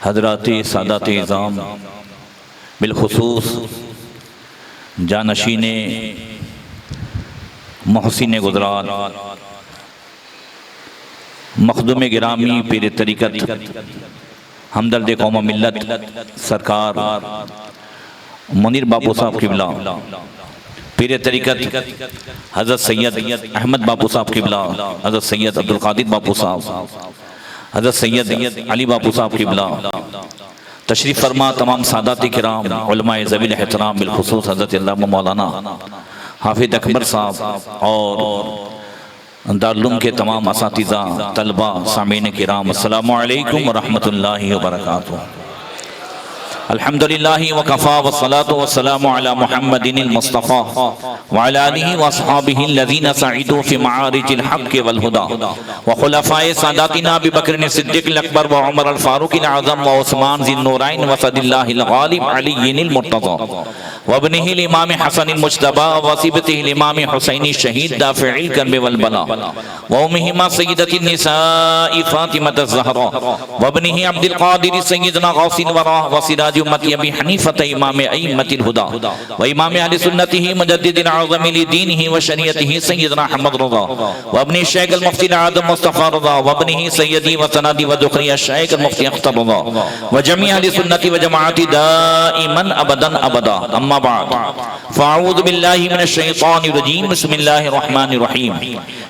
हज़रात सादात इज़ाम बिलखुसूस जानशीन मोहसिन गुजरात मखदूम गिरामी पीर तरीक़त हमदर्द कौम मिल्लत सरकार मुनीर बापू साहब किबला पीर तरीक़त हज़रत सैयद अहमद बापू साहब किबला हज़रत सैयद अब्दुल कादिर बापू साहब हज़रत सैयद अली बापू साहब किबला तशरीफ़ फरमा तमाम सादात किराम उलमाए ज़वील एहतराम बिलखुसूस हज़रत अल्लामा मौलाना हाफिज़ अकबर साहब और दारुल के तमाम असातिज़ा तलबा सामीन किराम अस्सलामु अलैकुम व रहमतुल्लाहि व बरकातुहू। अल्हम्दुलिल्लाहि व कफ़ा व सलातु व सलामु अला मुहम्मदिनिल मुस्तफ़ा व अला आलिहि व अस्हाबिहि अल्लज़ीना सईदू फ़ी मआरिजिल हक़्क़ि वल हुदा व खुलफ़ाए सादातिना अबू बकर सिद्दीक़ अकबर व उमर अल फ़ारूक़ आज़म व उस्मान ज़िन नूरैन व सदिल्लाहिल ग़ालिब अलीय्यिल मुर्तज़ा व इब्निहिल इमाम हसनिल मुज्तबा व वसीबतिहिल इमाम हुसैनी शहीद दाफ़िइल कर्ब वल बला व उम्मिहिमा सय्यदतिन निसाइ फ़ातिमा ज़हरा व इब्निहि अब्दुल क़ादिर सय्यदना गौसिल वरा व सिराज उम्मती अबी हनीफा इमाम अइम्मतिल हुदा व इमाम अहले सुन्नतिहि मुजद्दिदिल आज़म लिदीनिहि व शरीअतिहि सय्यदना अहमद रज़ा व इब्नि शेख अल मुफ्ती आदम मुस्तफ़ा रज़ा व इब्निहि सय्यदी व सनदी व दुखरिया शेख अल मुफ्ती अख्तर रज़ा व जमी अहले सुन्नति व जमाअती दाइमन अबदन अबदा अम्मा बाद फ़अऊज़ु बिल्लाहि मिनश शैतानिर रजीम बिस्मिल्लाहिर रहमानिर रहीम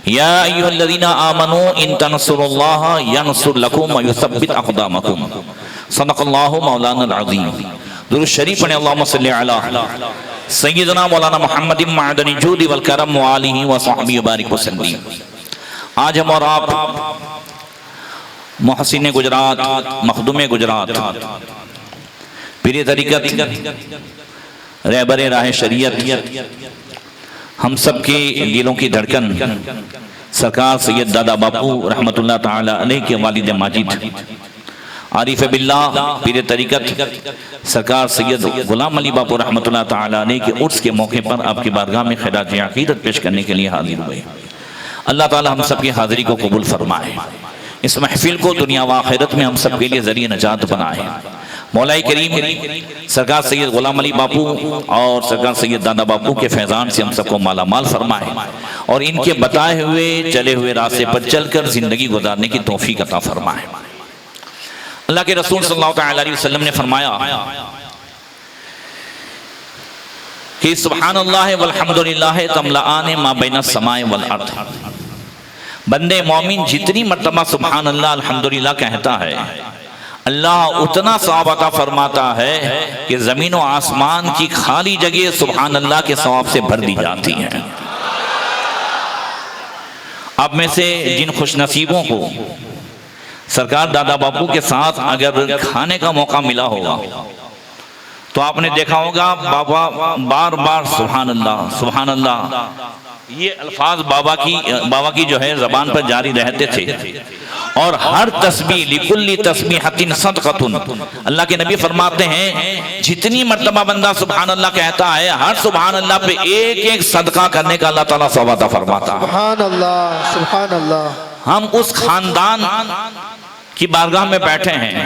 या अय्युहल्लज़ीना आमनू इन तंसुरुल्लाह यंसुर लकुम व युसब्बित अक़दामकुम सदक़ल्लाहु मौलाना अज़ीम। दुरूद शरीफ पढ़ें अल्लाहुम्मा सल्लि अला सय्यिदना मौलाना मुहम्मदिन मअदनी जूदी वल करम व आलिहि व सहबिहि व बारिक वसल्लम। आज हम और आप मोहसिन गुजरात मखदूम गुजरात पीर तरीक़त रहबरे राह शरीयत हम सब के दिलों की धड़कन सरकार सैयद दादा बापू रहमतुल्लाह ताला अलैह के वालिद माजिद आरिफ बिल्लाह पीर तरीक़त सरकार सैयद गुलाम अली बापू रहमतुल्लाह ताला अलैह के उर्स के मौके पर आपकी बारगाह में खिराज अक़ीदत पेश करने के लिए हाजिर हुए। अल्लाह ताला हम सब की हाज़िरी को कबूल फरमाए, इस महफिल को दुनिया व आखिरत में हम सब के लिए ज़रिए नजात बनाए। मौलाई करीम सरकार सैयद गुलाम अली बापू और सरकार सैयद दादा बापू के फैज़ान से हम सबको माला माल फरमाए और इनके बताए हुए चले हुए रास्ते पर चलकर ज़िंदगी गुजारने की तौफीक अता फरमाए। अल्लाह के रसूल सल्लल्लाहु अलैहि वसल्लम ने फरमाया कि सुब्हानल्लाह वल्हम्दुलिल्लाह तमलाआन मा बैना समाए वल अर्द। बंदे मोमिन जितनी मर्तबा सुब्हान अल्लाह अल्हम्दुलिल्लाह कहता है अल्लाह उतना सवाब अता फरमाता है कि जमीन और आसमान की खाली जगह सुब्हान अल्लाह के सवाब से भर दी जाती है। आप में से जिन खुशनसीबों को सरकार दादा बापू के साथ अगर खाने का मौका मिला होगा तो आपने देखा होगा बाबा बार बार सुभान अल्लाह ये अल्फाज बाबा की जो है ज़बान पर जारी रहते थे और हर तस्बीह लिकुल्ली तस्बीहतिन सदक़तुन। अल्लाह के नबी फरमाते हैं जितनी मर्तबा बंदा सुभान अल्लाह कहता है हर सुभान अल्लाह पे एक एक सदका करने का अल्लाह ताला सवाब अता फरमाता है। सुभान अल्लाह। हम उस खानदान की बारगाह में बैठे हैं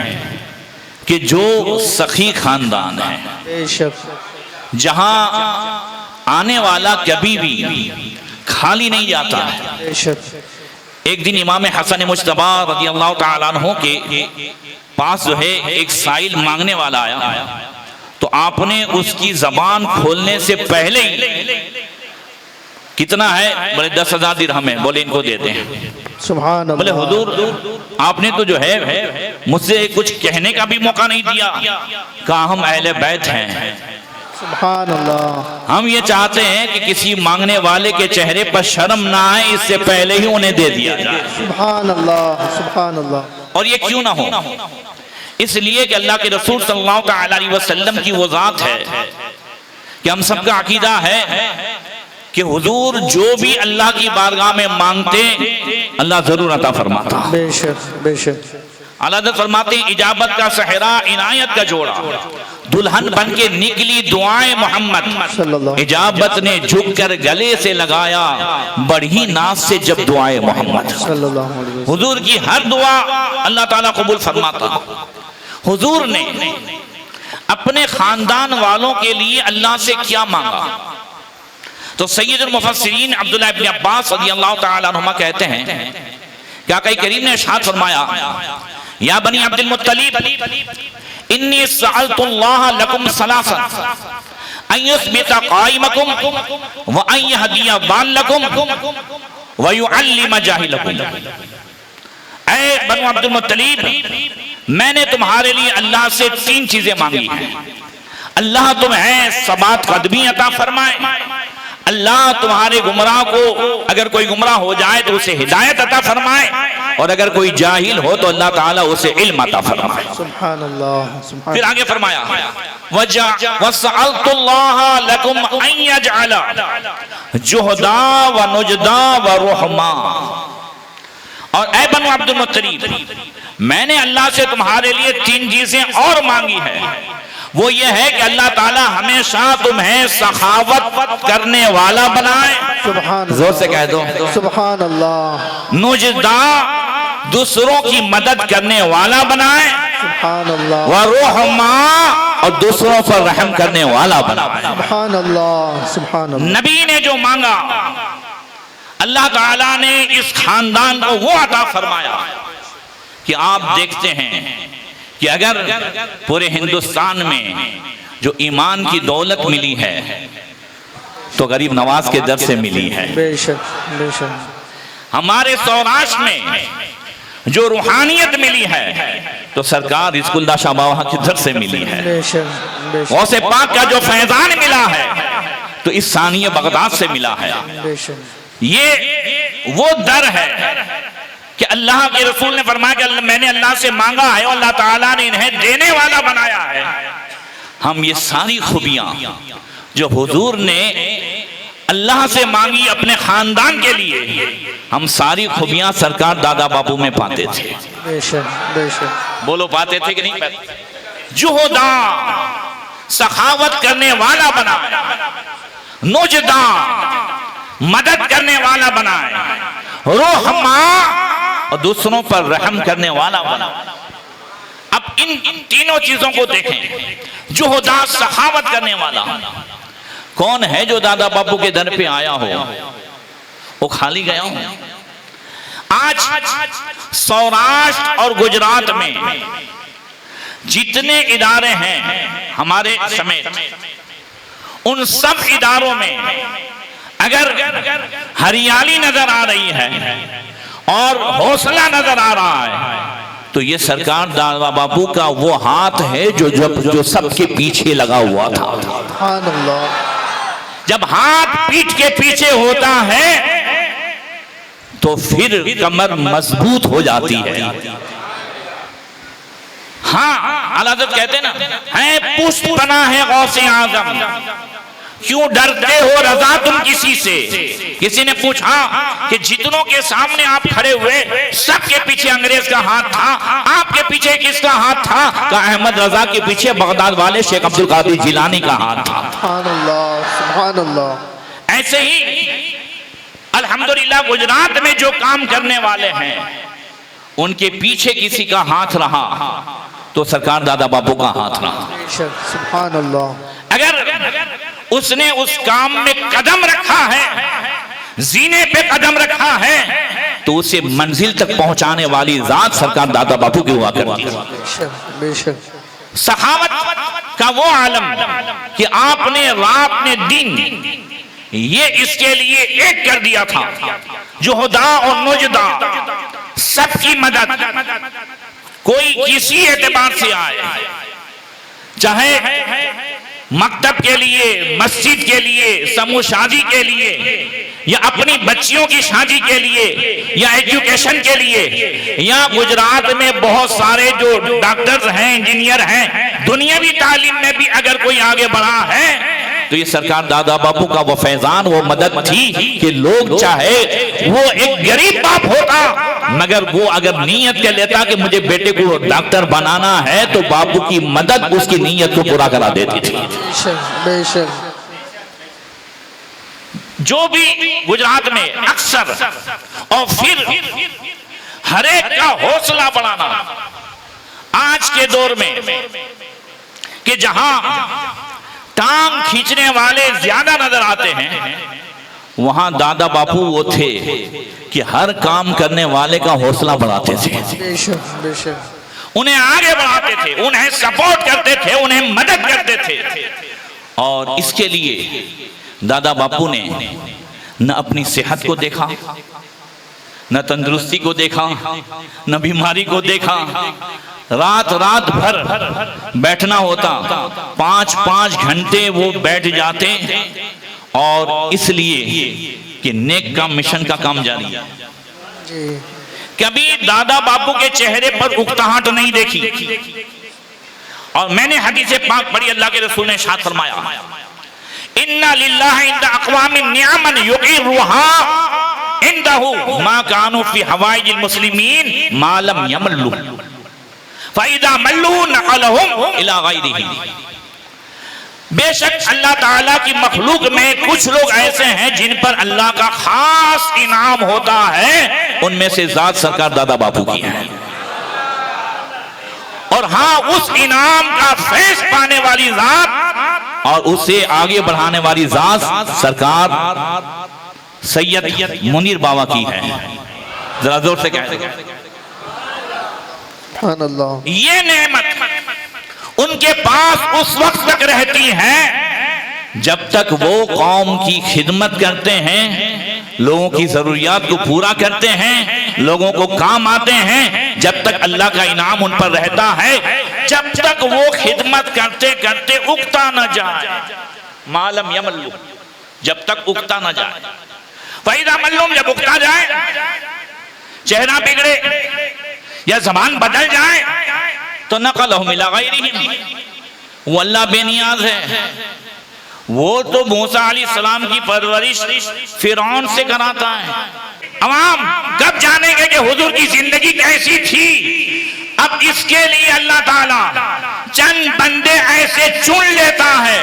कि जो सखी खानदान है, जहां आने वाला कभी भी खाली नहीं जाता है। एक दिन इमाम हसन मुज्तबा रज़ियल्लाहु ताला अन्हु के पास जो है एक साइल मांगने वाला आया तो आपने उसकी जबान खोलने से पहले ही कितना है बोले 10,000 दिरहम है, बोले इनको देते हैं। सुभान अल्लाह। बोले हुजूर आपने तो जो है मुझसे कुछ कहने का भी मौका नहीं दिया, कहा हम अहले बैत हैं। सुभान अल्लाह। हम ये चाहते हैं कि किसी मांगने वाले के चेहरे पर शर्म ना आए, इससे पहले ही उन्हें दे दिया जाए। सुभान अल्लाह, सुभान अल्लाह। और ये क्यों ना हो, इसलिए कि अल्लाह के रसूल सल्लल्लाहु अलैहि वसल्लम की वो जात है कि हम सबका अकीदा है कि हुजूर जो भी अल्लाह की बारगाह में मांगते अल्लाह जरूर अता फरमाता। बेशक बेशक। अल्लाह फरमाते इजाबत का सहरा इनायत का जोड़ा, दुल्हन बन के निकली दुआएं मोहम्मद, इजाबत ने झुककर गले से लगाया बढ़ी नाज से जब दुआएं मोहम्मद। हुजूर की हर दुआ अल्लाह ताला कबूल फरमाता। हुजूर ने अपने खानदान वालों के लिए अल्लाह से क्या मांगा? तो सैयदुल मुफस्सिरीन अब्दुल्लाह इब्न अब्बास रज़ियल्लाहु तआला अन्हुमा कहते हैं कि आका करीम ने इरशाद फरमाया, या बनी अब्दुल मुत्तलिब इन्नी सअलतुल्लाह लकुम सलासन अन युस्बिता काइमकुम व अन यहदिया बालकुम व युअल्लिम जाहिलकुम। ऐ बनु अब्दुल मुत्तलिब, मैंने तुम्हारे लिए अल्लाह से 3 चीजें मांगी हैं। अल्लाह तुम्हें सबात कदमी अता फरमाए, अल्लाह तुम्हारे गुमराह को, अगर कोई गुमराह हो जाए तो उसे हिदायत अता फरमाए, और अगर कोई जाहिल हो तो अल्लाह ताला उसे इल्म अता फरमाए। सुभान अल्लाह। फिर आगे फरमाया, वसअलतुल्लाह लकुम अन यजअला जुहदा व नुजदा व रुहमा। और ऐ बनु अब्दुल मुत्तलिब, मैंने अल्लाह से तुम्हारे लिए 3 चीजें और मांगी है। वो ये है कि अल्लाह ताला हमेशा तुम्हें सखावत करने वाला बनाए, जोर से कह दो सुभान अल्लाह। नुजदा, दूसरों की मदद करने वाला बनाए, सुभान अल्लाह। व रहमा, और दूसरों पर रहम करने वाला बनाए, सुभान अल्लाह सुभान अल्लाह। नबी ने जो मांगा अल्लाह ताला ने इस खानदान को वो अता फरमाया कि आप देखते हैं कि अगर पूरे हिंदुस्तान में जो ईमान की दौलत मिली है तो गरीब नवाज के दर से मिली है। बेशक बेशक। हमारे सौराष्ट्र में जो रूहानियत मिली है तो सरकार इस्कुल्ला शाह बाबा की दर से मिली है। बेशक बेशक। गौसे पाक का जो फैजान मिला है तो इस सानिया बगदाद से मिला है। बेशक। ये वो दर है कि अल्लाह के रसूल ने फरमाया कि मैंने अल्लाह से मांगा है और अल्लाह ताला ने इन्हें देने वाला बनाया है। हम ये सारी खूबियां जो हुजूर ने अल्लाह से मांगी अपने खानदान के लिए, हम सारी खूबियां सरकार दादा बाबू में पाते थे। बेशक बेशक। बोलो पाते थे कि नहीं पाते? जुहदा, सखावत करने वाला बना, नुजदा, मदद करने वाला बनाए, रोहमा, और दूसरों पर रहम करने वाला बना। अब इन तीनों चीजों को देखें। जुहदा, सखावत करने वाला कौन है? जो दादा बाबू के दर पे आया हो वो खाली गया हो? आज सौराष्ट्र और गुजरात में जितने इदारे हैं हमारे समेत, उन सब इदारों में अगर हरियाली नजर आ रही है और हौसला नजर आ रहा है तो ये सरकार दादा बाबू का वो हाथ है जो सबके पीछे लगा हुआ था। सुभान अल्लाह। जब हाथ पीठ के पीछे होता है तो फिर कमर मजबूत हो जाती है। हाँ, आला हज़रत कहते ना, है पुष्प बना है गौसे आज़म, क्यों डरते हो रजा तुम किसी से? किसी ने पूछा कि जितनों के सामने आप खड़े हुए सबके पीछे अंग्रेज का हाथ था, आपके पीछे किसका हाथ था? का अहमद रजा के पीछे बगदाद वाले शेख अब्दुल कादिर जिलानी का हाथ था। सुभान अल्लाह सुभान अल्लाह। ऐसे ही अल्हम्दुलिल्लाह गुजरात में जो काम करने वाले हैं उनके पीछे किसी का हाथ रहा तो सरकार दादा बाबू का हाथ रहा। सुभान अल्लाह। अगर उसने उस काम में कदम रखा है, जीने पे कदम रखा है, तो उसे मंजिल तक पहुंचाने वाली जात सरकार दादा बापू की हुआ करती है। सखावत का वो आलम कि आपने रात ने दिन ये इसके लिए एक कर दिया था, जुहदा और नुजदा, सबकी मदद, कोई किसी एतबार से आए, चाहे मकतब के लिए, मस्जिद के लिए, समूह शादी के लिए, या अपनी बच्चियों की शादी के लिए, या एजुकेशन के लिए, या गुजरात में बहुत सारे जो डॉक्टर्स हैं, इंजीनियर हैं, दुनियावी तालीम में भी अगर कोई आगे बढ़ा है तो ये सरकार दादा बापू का वो फैजान, वो मदद थी कि लोग चाहे वो एक गरीब बाप होता मगर वो अगर नीयत कर लेता कि मुझे बेटे को डॉक्टर बनाना है तो बापू की मदद उसकी नीयत को पूरा करा देती थी। बेशक। जो भी गुजरात में अक्सर, और फिर हर एक का हौसला बढ़ाना। आज के दौर में कि जहां टांग खींचने वाले ज्यादा नजर आते हैं, वहां दादा बापू वो थे कि हर काम करने वाले का हौसला बढ़ाते थे, बेशक बेशक, उन्हें आगे बढ़ाते थे, उन्हें सपोर्ट करते थे, उन्हें मदद करते थे। और इसके लिए दादा बापू ने न अपनी सेहत को देखा, न तंदुरुस्ती को देखा, न बीमारी को देखा। रात रात भर बैठना होता, 5-5 घंटे वो बैठ जाते, और इसलिए कि नेक का मिशन का काम जारी है। कभी दादा बापू के चेहरे पर उकताहट नहीं देखी। और मैंने हदीस पाक पढ़ी, अल्लाह के रसूल ने इरशाद फरमाया, इन्ना लिल्लाहि इंदा अक़वामिन निअमन युक़िरुहा इंदहु मा कानू फी हवाइजिल मुस्लिमीन मा लम यमल्लु फ़इज़ा मल्लू नक़लहुम इला ग़ैरिही। बेशक अल्लाह ताला की मखलूक में कुछ लोग ऐसे हैं जिन पर अल्लाह का खास इनाम होता है, उनमें से ज़ात सरकार दादा बापू की है। और हाँ, उस इनाम का फैज़ पाने वाली ज़ात और उसे आगे बढ़ाने वाली ज़ात सरकार सैयद मुनीर बाबा की है। जरा जोर से कहें, सुभान अल्लाह। ये नेमत उनके पास उस वक्त तक रहती है जब तक वो कौम की खिदमत करते हैं, लोगों की जरूरियात को पूरा करते हैं, लोगों को काम आते हैं। जब तक अल्लाह का इनाम उन पर रहता है, जब तक वो खिदमत करते करते उगता न जाए, मालम यमल्लु, जब तक उगता न जाए। फ़इज़ा मल्लुम, जब उगता जाए, चेहरा बिगड़े या जबान बदल जाए, तो नक़लहुम इला ग़ैरिहिम, वो अल्लाह बेनियाज है। वो तो मूसा अलैहिस्सलाम की परवरिश फिरौन से कराता है। अवाम कब जानेंगे कि हुजूर की जिंदगी कैसी थी? अब इसके लिए अल्लाह ताला चंद बंदे ऐसे चुन लेता है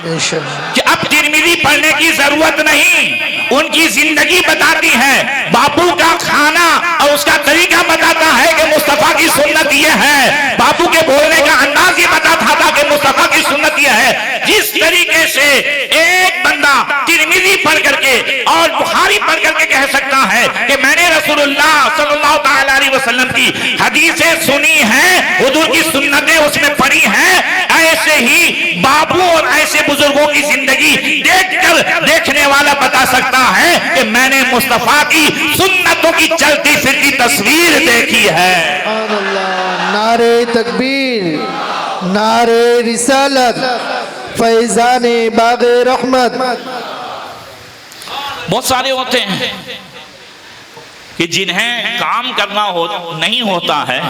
कि अब तिरमिज़ी पढ़ने की जरूरत नहीं, उनकी जिंदगी बताती है। बापू का खाना और उसका तरीका बताता है कि मुस्तफा की सुन्नत ये है। बापू के बोलने का अंदाज ये बताता था कि मुस्तफा की सुन्नत ये है। जिस तरीके से एक बंदा तिरमिज़ी पढ़ करके और बुखारी पढ़ करके कह सकता है कि मैंने रसूलुल्लाह सल्लल्लाहु तआला अलैहि वसल्लम की हदीसें सुनी हैं, हुजूर की सुन्नतें उसमें पढ़ी हैं, ऐसे ही बापू और ऐसे बुजुर्गों की जिंदगी देखकर देखने वाला बता सकता है कि मैंने मुस्तफा की सुन्नतों की चलती फिरती तस्वीर देखी है। सुभान अल्लाह। नारे तकबीर, नारे रिसालत, फैज़ाने बाग़े रहमत। बहुत सारे होते हैं कि जिन्हें काम करना नहीं होता है,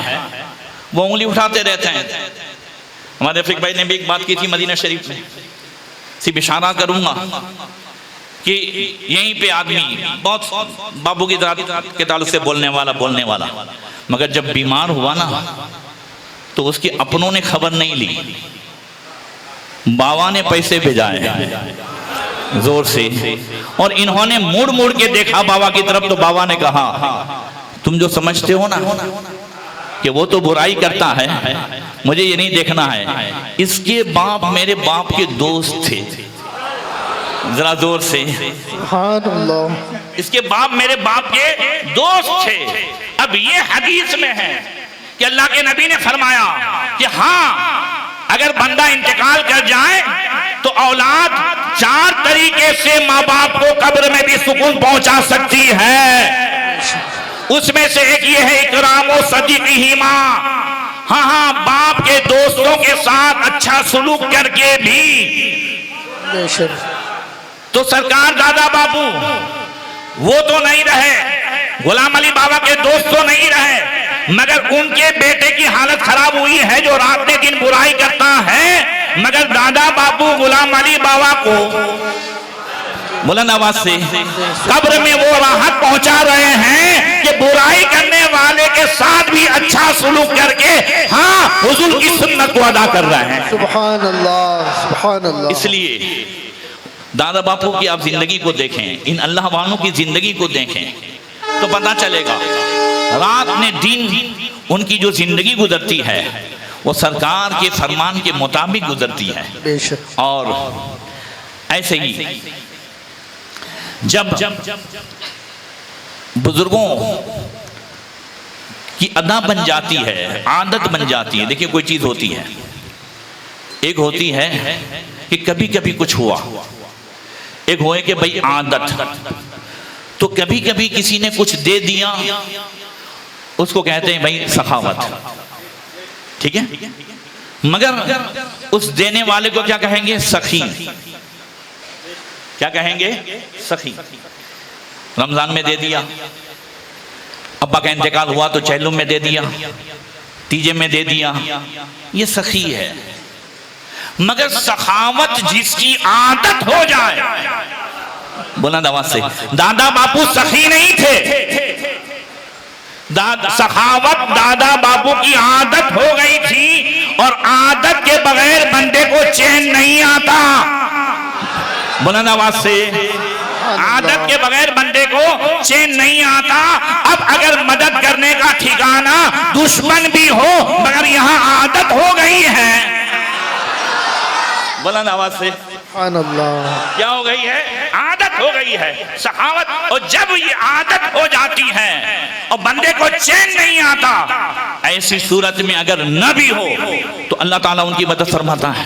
वो उंगली उठाते रहते हैं। हमारे रफीक भाई ने भी एक बात की थी मदीना शरीफ में, सिर्फ इशारा करूंगा कि यहीं पे आदमी बहुत बाबू की के ताल्लुक से बोलने वाला, मगर जब बीमार हुआ ना तो उसके अपनों ने खबर नहीं ली, बाबा ने पैसे भेजाए जोर से, और इन्होंने मुड़ के देखा बाबा की तरफ, तो बाबा ने कहा तुम जो समझते हो ना कि वो तो बुराई करता है, मुझे ये नहीं देखना है, इसके बाप मेरे बाप के दोस्त थे। जरा जोर से, सुभान अल्लाह। इसके बाप मेरे बाप के दोस्त थे। अब ये हदीस में है कि अल्लाह के नबी ने फरमाया कि हाँ, अगर बंदा इंतकाल कर जाए तो औलाद 4 तरीके से माँ बाप को कब्र में भी सुकून पहुंचा सकती है। उसमें से एक ये है इकरामो सदीक़िहिमा, हाँ, बाप के दोस्तों के साथ अच्छा सुलूक करके भी। तो सरकार दादा बापू वो तो नहीं रहे, गुलाम अली बाबा के दोस्त तो नहीं रहे, मगर उनके बेटे की हालत खराब हुई है जो रात दिन बुराई करता है, मगर दादा बापू गुलाम अली बाबा को बुलंद आवाज से कब्र में वो राहत पहुंचा रहे हैं कि बुराई करने वाले के साथ भी अच्छा सुलूक करके हाँ हुजूर की सुन्नत को अदा कर रहे हैं। सुभान अल्लाह, सुभान अल्लाह। इसलिए दादा बापू की आप जिंदगी को देखें, इन अल्लाह वालों की जिंदगी को देखें तो पता चलेगा रात ने दिन उनकी जो जिंदगी गुजरती है वो सरकार के फरमान के मुताबिक गुजरती है। बेशक। और ऐसे ही जब बुजुर्गों की अदा बन जाती है, आदत बन जाती है। देखिए कोई चीज होती है, एक होती है कि कभी कभी कुछ हुआ, एक होए कि भाई आदत, तो कभी कभी किसी ने कुछ दे दिया, उसको कहते हैं भाई सखावत, ठीक है। मगर उस देने वाले को क्या कहेंगे? सखी। क्या कहेंगे? सखी। रमजान में दे दिया, अब्बा का इंतकाल हुआ तो चहलुम में दे दिया, तीजे में दे दिया, ये सखी है। मगर सखावत जिसकी आदत हो जाए, बुलंद आवाज से, दादा बापू सखी नहीं थे, सखावत दादा बापू की आदत हो गई थी, और आदत के बगैर बंदे को चैन नहीं आता। बुलंद आवाज से, आदत के बगैर बंदे को चैन नहीं आता। अब अगर मदद करने का ठिकाना दुश्मन भी हो, मगर यहाँ आदत हो गई है। बुलंद आवाज से, क्या हो गई है? आदत हो गई है सखावत। और जब ये आदत हो जाती है और बंदे को चैन नहीं आता, ऐसी सूरत में अगर न भी हो तो अल्लाह ताला उनकी मदद फरमाता है।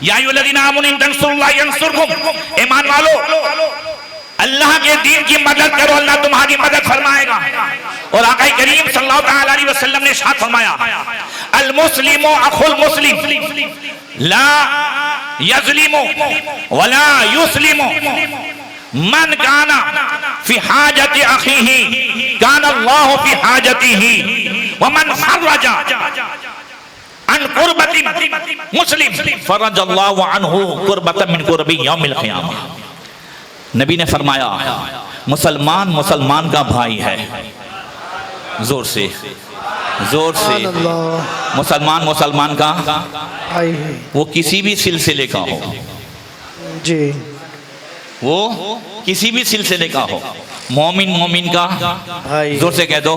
या अय्युहल्लज़ीना आमनू इन तंसुरुल्लाह यंसुरकुम, ईमान वालो अल्लाह के दीन की मदद करो, अल्लाह तुम्हारी मदद फरमाएगा। और आका करीम सल्लल्लाहु अलैहि वसल्लम ने इरशाद फरमाया, अल मुस्लिमु अखुल मुस्लिम ला यज़लिमु वला युस्लिमु मन काना फी हाजति अखीही काना अल्लाहु फी हाजतिही व मन फरजा अन कुर्बती मुस्लिम फरजल्लाहु अन्हु कुर्बतन मिन कुर्बी यौमिल क़ियामह। नबी ने फरमाया, मुसलमान मुसलमान का भाई है। जोर से, जोर से, मुसलमान मुसलमान का भाई है। वो किसी भी सिलसिले का हो जी, वो किसी भी सिलसिले का हो, मोमिन मोमिन का भाई। जोर से कह दो,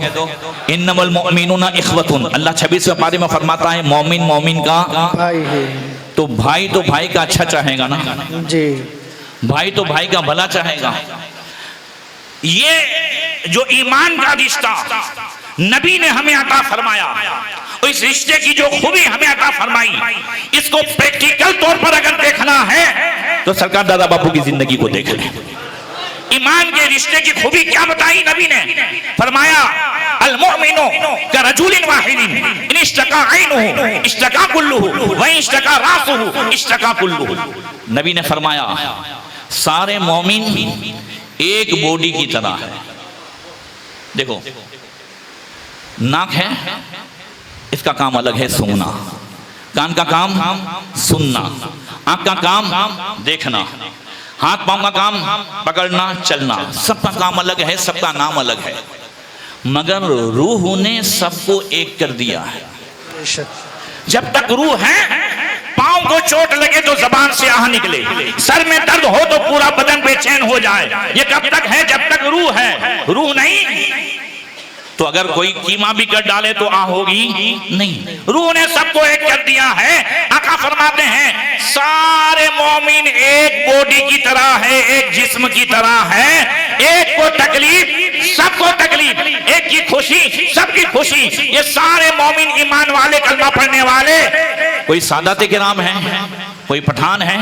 इन्नमल मुमिनूना इख्वतुन। अल्लाह 26वें पारे में फरमाता है मोमिन मोमिन का भाई है। तो भाई तो भाई का अच्छा चाहेगा ना जी, भाई तो भाई का भला चाहेगा। ये जो ईमान का रिश्ता नबी ने हमें अता फरमाया, इस रिश्ते की जो खूबी हमें अता फरमाई, इसको प्रैक्टिकल तौर पर अगर देखना है तो सरकार दादा बापू की जिंदगी को देख ले। ईमान के रिश्ते की खूबी क्या बताई नबी ने? फरमाया, अल मुमिनु करजुलिन वाहिदिन इन इश्तका ऐनुहु इश्तका कुल्लुहु व इश्तका रासुहु इश्तका कुल्लुहु। नबी ने फरमाया, सारे मोमिन एक बॉडी की तरह है। देखो, नाक है, इसका काम अलग है सूंघना, कान का काम सुनना, आंख का काम देखना, हाथ पांव का काम पकड़ना चलना, सबका काम अलग है, सबका नाम अलग है। मगर रूह ने सबको एक कर दिया है। जब तक रूह है, पांव को चोट लगे तो जबान से आह निकले, सर में दर्द हो तो पूरा बदन बेचैन हो जाए, ये कब तक है? जब तक रूह है। रूह नहीं तो अगर कोई कीमा भी कर डाले तो आह होगी नहीं। रूह ने सबको एक कर दिया है। आका फरमाते हैं, सारे मोमिन एक बॉडी की तरह है, एक जिस्म की तरह है। एक को तकलीफ सबको तकलीफ, एक की खुशी सबकी खुशी। ये सारे मोमिन ईमान वाले, कलमा पढ़ने वाले, कोई सादात किराम है, कोई पठान है,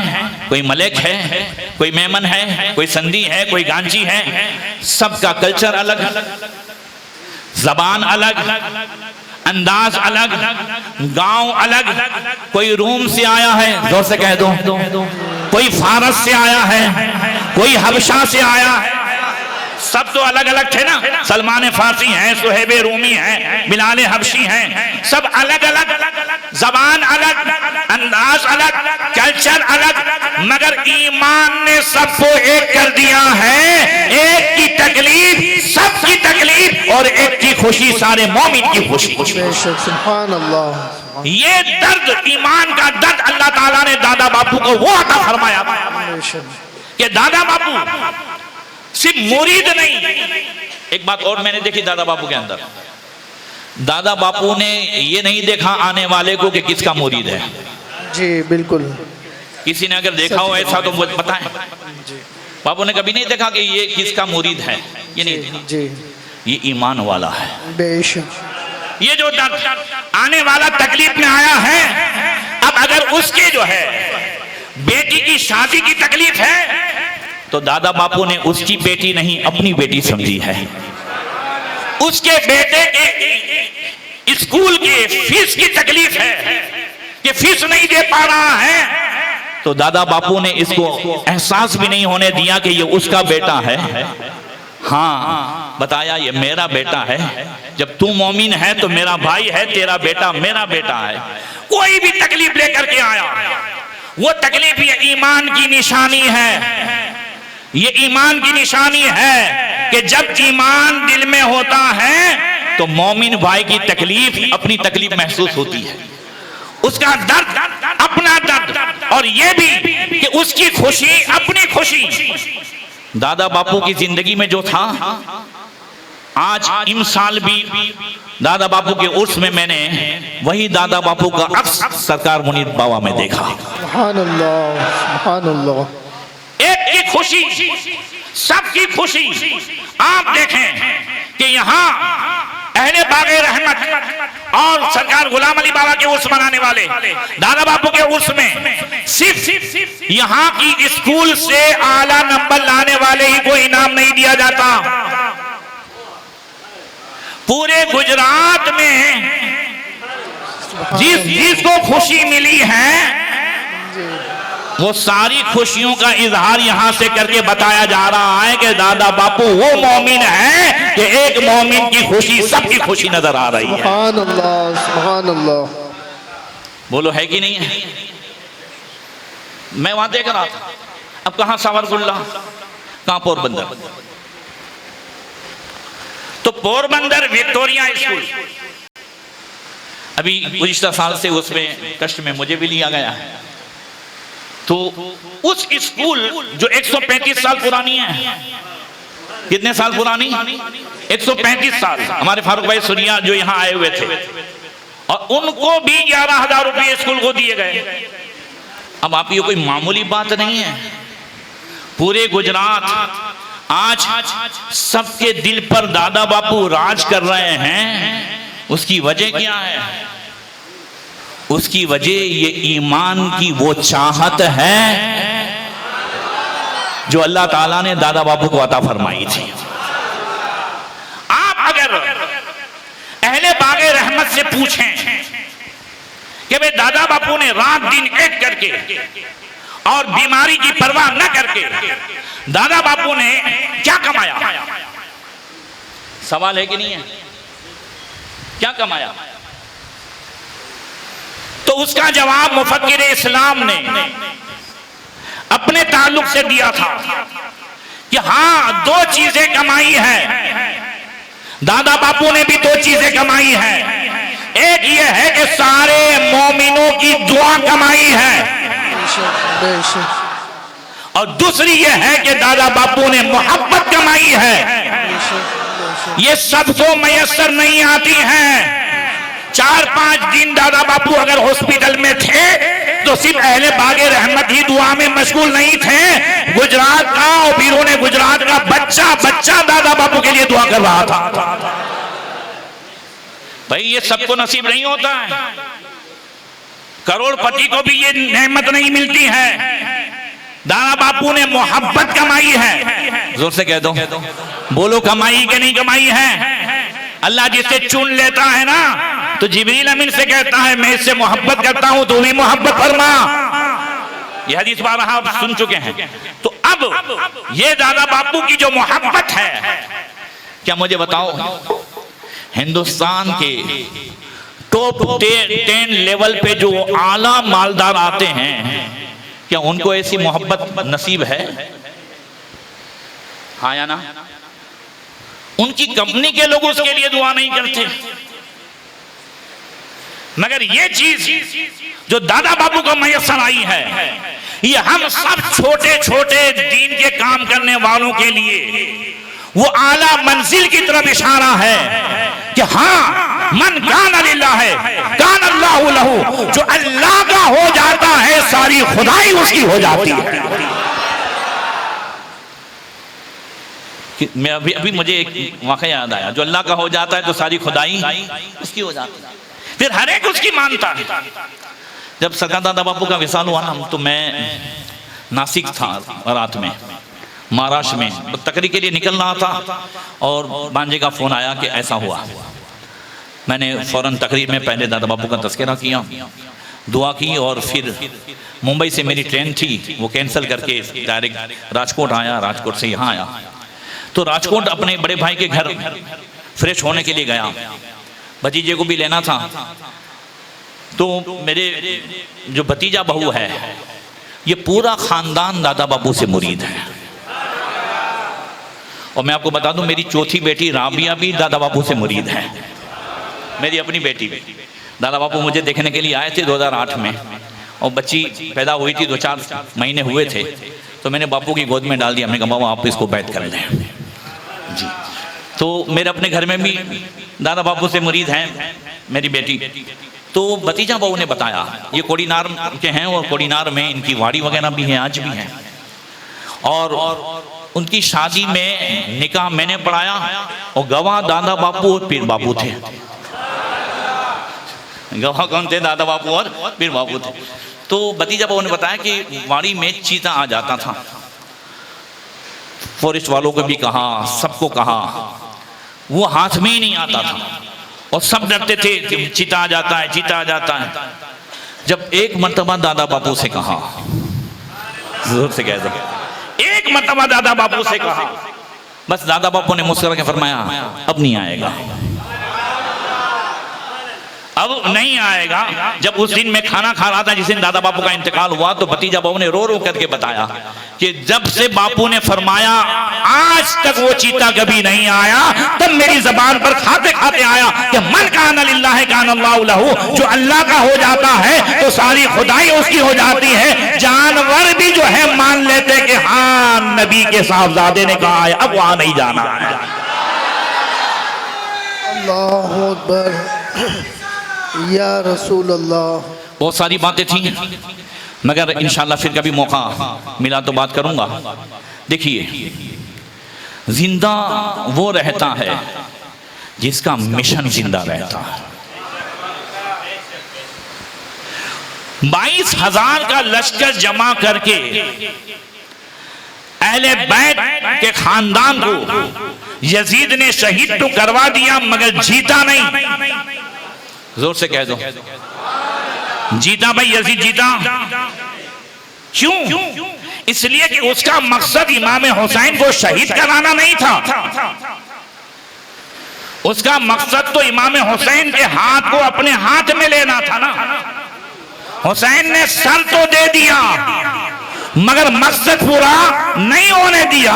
कोई मलिक है, कोई मेमन है, कोई संधी है, कोई गांची है। सबका कल्चर अलग, जबान अलग, अंदाज अलग, गांव अलग। कोई रोम से आया है, जोर से कह दो, कोई फारस से आया है, कोई हबशा से आया है। सब तो अलग अलग थे ना। सलमान फारसी हैं, सुहेब रूमी हैं, बिलाल हबशी हैं। सब अलग अलग, जबान अलग, अंदाज अलग, कल्चर अलग, मगर ईमान ने सबको एक कर दिया है। एक की तकलीफ सबकी तकलीफ और एक की खुशी सारे मोमिन की खुशी। सुभान अल्लाह। ये दर्द, ईमान का दर्द अल्लाह ताला ने दादा बापू को वो अता फरमाया कि दादा बापू सिर्फ मुरीद नहीं, एक बात और मैंने देखी दादा बापू के अंदर, दादा बापू ने ये नहीं देखा आने वाले को कि किसका मुरीद है। जी बिल्कुल। किसी ने अगर देखा हो ऐसा तो मुझे पता है, बापू ने कभी नहीं देखा कि ये किसका मुरीद है, ये नहीं जी, ये ईमान वाला है। बेशक। ये जो आने वाला तकलीफ में आया है, अब अगर उसके जो है बेटी की शादी की तकलीफ है तो दादा बापू ने उसकी बेटी नहीं अपनी बेटी समझी है। उसके बेटे के स्कूल की फीस की तकलीफ है कि फीस नहीं दे पा रहा है, तो दादा बापू ने इसको एहसास भी नहीं होने दिया कि ये उसका बेटा है। हाँ, बताया ये मेरा बेटा है, जब तू मोमिन है तो मेरा भाई है, तेरा बेटा मेरा बेटा है। कोई भी तकलीफ लेकर के आया, वो तकलीफ ये ईमान की निशानी है। ये ईमान की निशानी है कि जब ईमान दिल में होता है तो मोमिन भाई की तकलीफ अपनी तकलीफ महसूस होती है, उसका दर्द अपना दर्द, और ये भी कि उसकी खुशी अपनी खुशी। दादा बापू की जिंदगी में जो था, आज इमसाल भी दादा बापू के उर्स में मैंने वही दादा बापू का अक्स सरकार मुनीर बाबा में देखा। सुभान अल्लाह, सुभान अल्लाह। एक की खुशी, सबकी खुशी। आप देखें कि यहाँ अहले बागे रहमत और सरकार गुलाम अली बाबा के उर्स मनाने वाले दादा बापू के उर्स में सिर्फ यहाँ की स्कूल से आला नंबर लाने वाले ही को इनाम नहीं दिया जाता। पूरे गुजरात में जिसको खुशी मिली है वो सारी खुशियों का इजहार यहां से करके बताया जा रहा है कि दादा बापू वो मोमिन है कि एक मोमिन की खुशी सबकी खुशी नजर आ रही है। सुभान अल्लाह, सुभान अल्लाह। बोलो है कि नहीं है? मैं वहां देख रहा था, अब कहां सावरकुंडला, कहां पोरबंदर। तो पोरबंदर विक्टोरिया स्कूल अभी गुज़िश्ता साल से उसमें कष्ट में मुझे भी लिया गया है। तो उस स्कूल जो 135 साल पुरानी है, कितने साल पुरानी? 135 साल। हमारे फारूक भाई सुनिया जो यहाँ आए हुए थे, और उनको भी 11,000 रुपये स्कूल को दिए गए। अब आप ये कोई मामूली बात नहीं है। पूरे गुजरात आज सबके दिल पर दादा बापू राज कर रहे हैं। उसकी वजह क्या है? उसकी वजह ये ईमान की वो चाहत है जो अल्लाह ताला ने दादा बापू को अता फरमाई थी। आप अगर अहले बागे रहमत से पूछें कि भाई दादा बापू ने रात दिन एक करके और बीमारी की परवाह न करके दादा बापू ने क्या कमाया, सवाल है कि नहीं है? क्या कमाया? तो उसका जवाब मुफक्किर इस्लाम ने अपने ताल्लुक से दिया था कि हाँ, दो चीजें कमाई है। दादा बापू ने भी दो चीजें कमाई है। एक ये है कि सारे मोमिनों की दुआ कमाई है, और दूसरी ये है कि दादा बापू ने मोहब्बत कमाई है। ये सबको मयसर नहीं आती है। 4-5 दिन दादा बापू अगर हॉस्पिटल में थे तो सिर्फ अहले बागे रहमत ही दुआ में मशगूल नहीं थे। गुजरात का और पीरों ने गुजरात का बच्चा दादा बापू के लिए दुआ कर रहा था। भाई ये सबको नसीब नहीं होता है। करोड़पति को भी ये नेमत नहीं मिलती है। दादा बापू ने मोहब्बत कमाई है। जोर से कह दो, बोलो कमाई के नहीं कमाई है। अल्लाह जिसे चुन लेता है ना, तो जिब्रील अमीन से कहता है मैं इससे मोहब्बत करता हूं, तू भी मोहब्बत फरमा। ये हदीस बार आप सुन चुके हैं। तो अब ये दादा बापू की जो मोहब्बत है, क्या मुझे बताओ, हिंदुस्तान के टॉप 10 लेवल पे जो आला मालदार आते हैं, क्या उनको ऐसी मोहब्बत नसीब है? हाँ या ना? उनकी कंपनी के लोग उसके लिए दुआ नहीं करते। मगर ये चीज जो दादा बापू को मयसर आई है, ये हम सब छोटे छोटे दीन के काम करने वालों के लिए वो आला मंजिल की तरफ इशारा है कि हाँ, मन कान लिल्लाह कान अल्लाहु लहू, जो अल्लाह का हो जाता है सारी खुदाई उसकी हो जाती है। मैं अभी मुझे एक वाक़या याद आया, जो अल्लाह का हो जाता है तो सारी खुदाई उसकी हो जाती है, फिर हर एक उसकी मानता है। जब सरकार दादा बापू का विसाल हुआ ना, तो मैं नासिक था रात में, महाराष्ट्र में तकरीर के लिए निकल रहा था और भांजे का फोन आया कि ऐसा हुआ। मैंने फौरन तकरीर में पहले दादा बापू का तज़किरा किया, दुआ की, और फिर मुंबई से मेरी ट्रेन थी वो कैंसिल करके डायरेक्ट राजकोट आया, राजकोट से यहाँ आया। तो राजकोट अपने बड़े भाई के घर फ्रेश होने के लिए गया, भतीजे को भी लेना था। तो मेरे जो भतीजा बहू है, ये पूरा खानदान दादा बापू से मुरीद है। और मैं आपको बता दूं, मेरी चौथी बेटी राबिया भी दादा बापू से मुरीद है, मेरी अपनी बेटी। दादा बापू मुझे देखने के लिए आए थे 2008 में, और बच्ची पैदा हुई थी, 2-4 महीने हुए थे, तो मैंने बापू की गोद में डाल दिया। मैंने कहा बाबा आप इसको बैठ कर लें जी। तो मेरे अपने घर में भी दादा बापू से मुरीद हैं मेरी बेटी। तो भतीजा बहू ने बताया, ये कोड़ीनार के हैं और कोड़ीनार में इनकी वाड़ी वगैरह भी है, आज भी है। और उनकी शादी में निकाह मैंने पढ़ाया और गवाह दादा बापू और पीर बापू थे। गवाह कौन थे? दादा बापू और पीर बापू थे। तो भतीजा बहू ने बताया कि वाड़ी में चीता आ जाता था, फॉरेस्ट वालों को भी कहा, सबको कहा, वो हाथ में ही नहीं आता था और सब डरते थे कि चीता आ जाता है, चीता आ जाता है। जब एक मर्तबा दादा बापू से कहा, जोर से कह दो, एक मर्तबा दादा बापू से कहा, बस दादा बापू ने मुस्कुरा के फरमाया अब नहीं आएगा, अब नहीं आएगा। जब उस दिन मैं खाना खा रहा था जिस दिन दादा बापू का इंतकाल हुआ, तो भतीजा बहू ने रो रो करके बताया कि जब से बापू ने फरमाया आज तक वो चीता कभी नहीं आया, तब मेरी जबान पर खाते खाते आया कि मन कान लिल्लाह कान अल्लाहु लहू, जो अल्लाह का हो जाता है तो सारी खुदाई उसकी हो जाती है। जानवर भी जो है मान लेते कि हाँ नबी के साहबजादे ने कहा है, अब वहां नहीं जाना है। अल्लाहु अकबर या रसूल अल्लाह। बहुत सारी बातें थी, मगर इंशाल्लाह फिर कभी मौका मिला तो बात करूंगा। देखिए, जिंदा वो रहता है जिसका मिशन जिंदा रहता है। 22,000 का लश्कर जमा करके अहले बैत के खानदान को यजीद ने शहीद तो करवा दिया, मगर जीता नहीं। जोर से कह दो, जीता भाई, यजीद जीता। क्यों? इसलिए कि उसका मकसद इमाम हुसैन को शहीद कराना नहीं था, उसका मकसद तो इमाम हुसैन के हाथ को अपने हाथ में लेना था ना। हुसैन ने सर तो दे दिया मगर मकसद पूरा नहीं होने दिया।